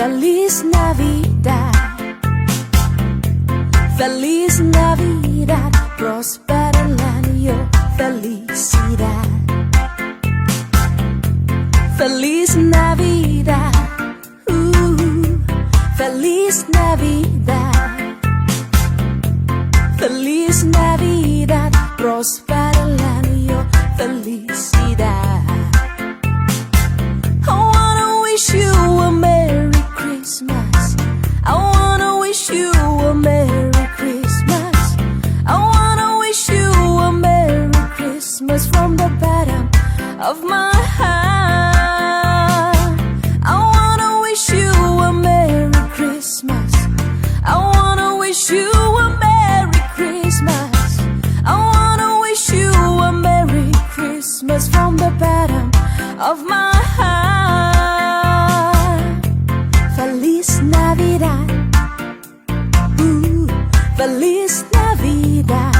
Feliz Navidad, Feliz Navidad, próspero el año, felicidad. Feliz Navidad, Feliz Navidad, Feliz Navidad, próspero el año, felicidad. I wanna wish you a Merry Christmas. I wanna wish you a Merry Christmas. I wanna wish you a Merry Christmas from the bottom of my heart. I wanna wish you a Merry Christmas. I wanna wish you a Merry Christmas. I wanna wish you a Merry Christmas from the bottom of my heart. Feliz Navidad, Feliz Navidad,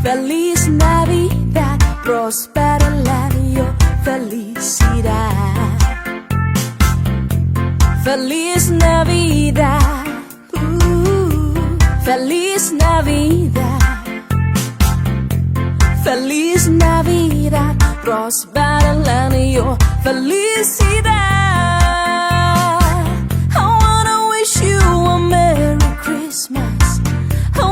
Feliz Navidad, próspero el año, felicidad. Feliz Navidad, Feliz Navidad, Feliz Navidad, próspero el año, felicidad.